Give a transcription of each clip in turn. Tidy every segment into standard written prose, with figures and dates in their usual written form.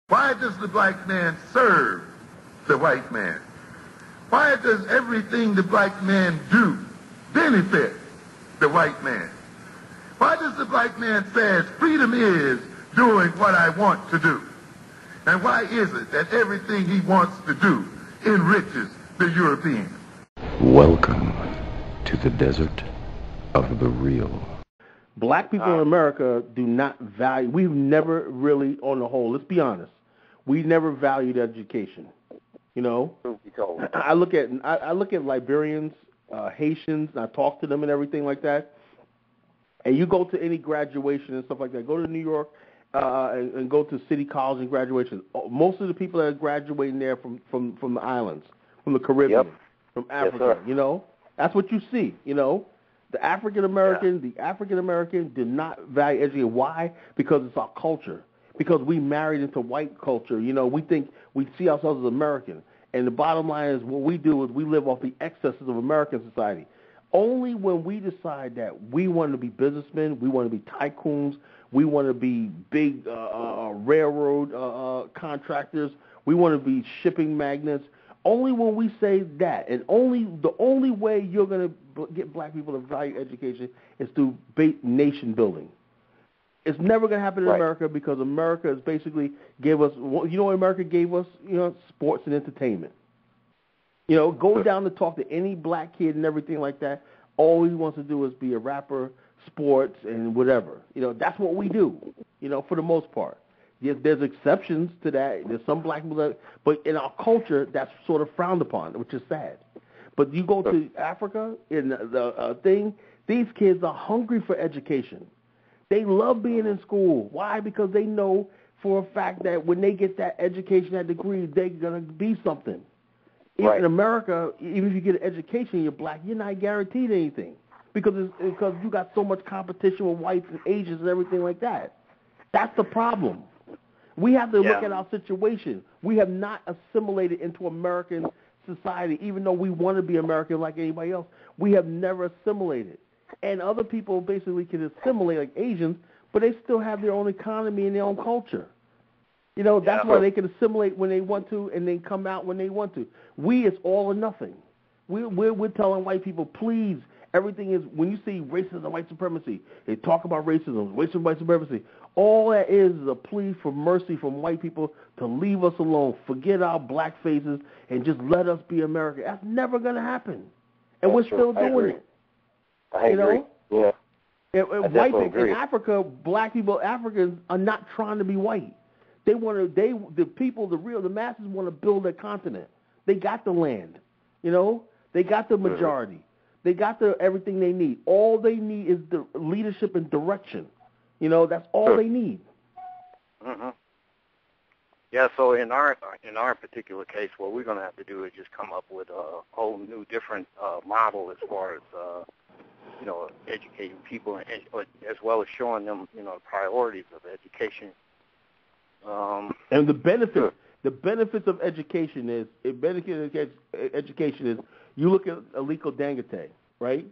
Why does the black man serve the white man? Why does everything the black man do benefit the white man? Why does the black man say freedom is doing what I want to do? And why is it that everything he wants to do enriches the European? Welcome to the desert of the real. Black people in America do not value, we've never really, on the whole, let's be honest, we never valued education. You know, I look at Liberians, Haitians, and I talk to them and everything like that. And you go to any graduation and stuff like that. Go to New York and go to City College and graduation. Most of the people that are graduating there from the islands, from the Caribbean, from Africa. Yes, you know, that's what you see. You know, the African American did not value education. Why? Because it's our culture. Because we married into white culture. You know, we think we see ourselves as American. And the bottom line is what we do is we live off the excesses of American society. Only when we decide that we want to be businessmen, we want to be tycoons, we want to be big railroad contractors, we want to be shipping magnates, only when we say that, and the only way you're going to get black people to value education is through nation building. It's never going to happen in America because America is basically gave us, you know what America gave us? You know, sports and entertainment. You know, go down to talk to any black kid and everything like that. All he wants to do is be a rapper, sports, and whatever. You know, that's what we do, you know, for the most part. Yes, there's exceptions to that. There's some black people that, but in our culture, that's sort of frowned upon, which is sad. But you go to Africa, in the thing, these kids are hungry for education. They love being in school. Why? Because they know for a fact that when they get that education, that degree, they're going to be something. In America, even if you get an education, you're black, you're not guaranteed anything because you got so much competition with whites and Asians and everything like that. That's the problem. We have to look at our situation. We have not assimilated into American society, even though we want to be American like anybody else. We have never assimilated. And other people basically can assimilate like Asians, but they still have their own economy and their own culture. You know, that's why they can assimilate when they want to and then come out when they want to. It's all or nothing. We're telling white people, please, everything is, when you see racism, white supremacy, they talk about racism, white supremacy. All that is a plea for mercy from white people to leave us alone, forget our black faces, and just let us be America. That's never going to happen. And we're still doing it. I agree. Yeah. White people in Africa, black people, Africans are not trying to be white. They want to. The masses want to build their continent. They got the land, you know. They got the majority. They got everything they need. All they need is the leadership and direction. You know, that's all they need. Mm-hmm. Yeah. So in our particular case, what we're going to have to do is just come up with a whole new, different model as far as you know, educating people, as well as showing them, you know, priorities of education. And the benefits of education is, you look at Aliko Dangote, right?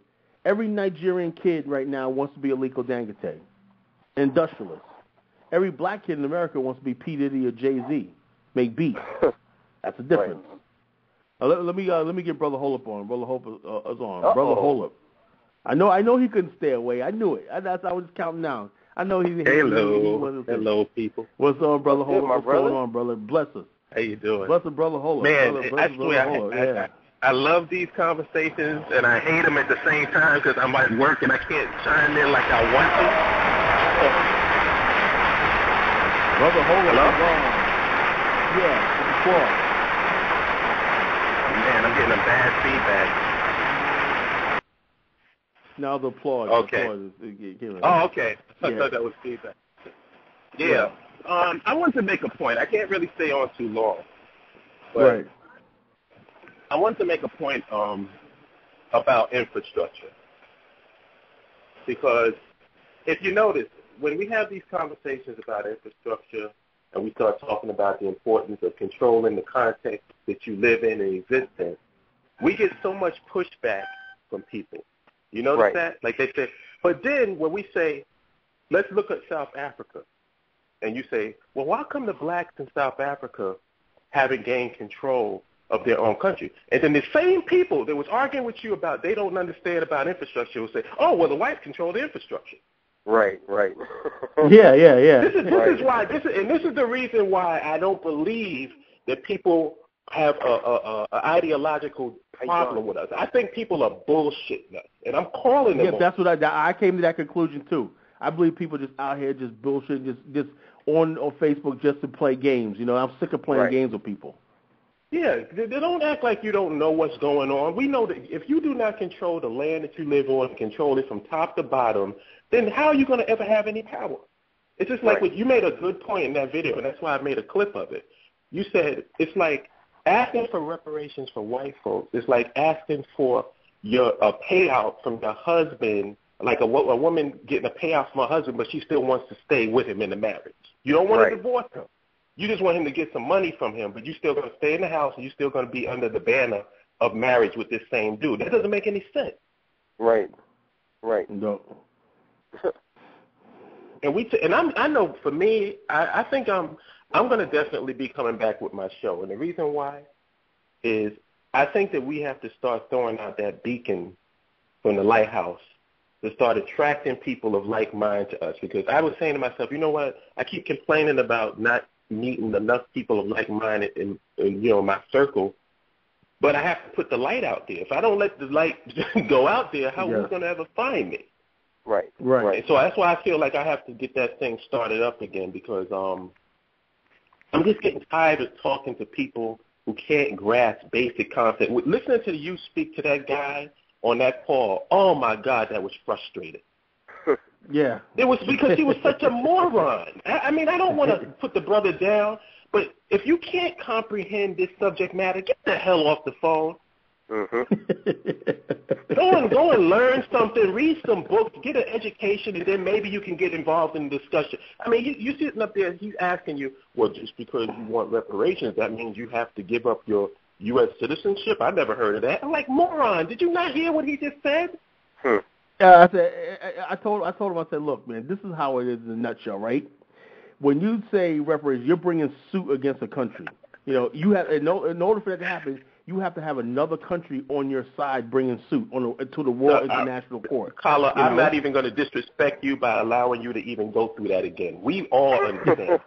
Every Nigerian kid right now wants to be Aliko Dangote, industrialist. Every black kid in America wants to be P. Diddy or Jay-Z, make beats. That's the difference. Let me get Brother Holup on. Brother Holup is on. Brother Holup. I know he couldn't stay away. I knew it. I was just counting down. I know he Hello, people. What's on, Brother Holop? What's going on, brother? Bless us. How you doing? Bless us, Brother Holop. Man, I love these conversations, and I hate them at the same time because I'm at work and I can't chime in like I want to. Brother Holop. Hello? Yeah, before. Man, I'm getting a bad feedback. Now the applause. Okay. Okay. I thought that was feedback. Yeah. I want to make a point. I can't really stay on too long. But I want to make a point about infrastructure. Because if you notice, when we have these conversations about infrastructure and we start talking about the importance of controlling the context that you live in and exist in, we get so much pushback from people. You notice that? Like they say, but then when we say, let's look at South Africa, and you say, well, why come the blacks in South Africa haven't gained control of their own country? And then the same people that was arguing with you about they don't understand about infrastructure will say, oh, well, the whites control the infrastructure. Right. Yeah. This is why, this is the reason why I don't believe that people have a ideological problem with us. I think people are bullshitting us, and I'm calling them. Yeah, that's what I came to that conclusion too. I believe people just out here just bullshitting, just on Facebook just to play games. You know, I'm sick of playing games with people. Yeah, they don't act like you don't know what's going on. We know that if you do not control the land that you live on, control it from top to bottom, then how are you going to ever have any power? It's just like you made a good point in that video, and that's why I made a clip of it. You said it's like asking for reparations for white folks. It's like asking for a payout from your husband, like a woman getting a payout from her husband, but she still wants to stay with him in the marriage. You don't want to divorce him. You just want him to get some money from him, but you're still going to stay in the house and you're still going to be under the banner of marriage with this same dude. That doesn't make any sense. Right. No. And I know for me, I think I'm going to definitely be coming back with my show. And the reason why is I think that we have to start throwing out that beacon from the lighthouse to start attracting people of like mind to us. Because I was saying to myself, you know what? I keep complaining about not meeting enough people of like mind in my circle, but I have to put the light out there. If I don't let the light go out there, who's going to ever find me? Right. So that's why I feel like I have to get that thing started up again, because I'm just getting tired of talking to people who can't grasp basic concepts. Listening to you speak to that guy on that call, oh my God, that was frustrating. Yeah. It was because he was such a moron. I mean, I don't want to put the brother down, but if you can't comprehend this subject matter, get the hell off the phone. Go and learn something, read some books, get an education, and then maybe you can get involved in the discussion. I mean, you sitting up there, he's asking you, well, just because you want reparations, that means you have to give up your U.S. citizenship? I never heard of that. I'm like, moron, did you not hear what he just said? I told him, I said, look, man, this is how it is in a nutshell, right? When you say reparations, you're bringing suit against a country. You know, you have in order for that to happen, you have to have another country on your side bringing suit to the World International Court. Carla, I'm not even going to disrespect you by allowing you to even go through that again. We all understand.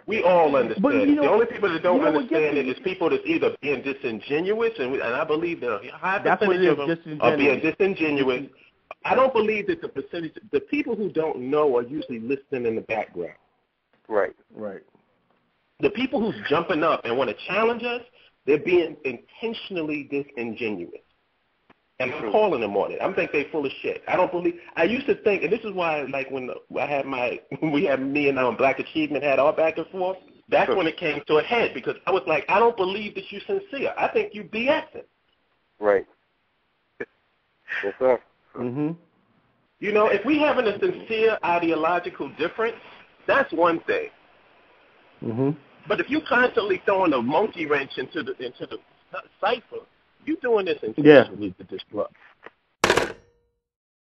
We all understand. But, the only people that don't understand it is people that's either being disingenuous, and I believe that a high percentage of them are being disingenuous. I don't believe that the people who don't know are usually listening in the background. Right. The people who's jumping up and want to challenge us, they're being intentionally disingenuous. And I'm calling them on it. I think they're full of shit. I used to think, and this is why, like, when me and Black Achievement had our back and forth, that's when it came to a head, because I was like, I don't believe that you're sincere. I think you BSing. Right. Yes, sir. You know, if we having a sincere ideological difference, that's one thing. But if you constantly throwing a monkey wrench into the cipher, you're doing this intentionally to disrupt.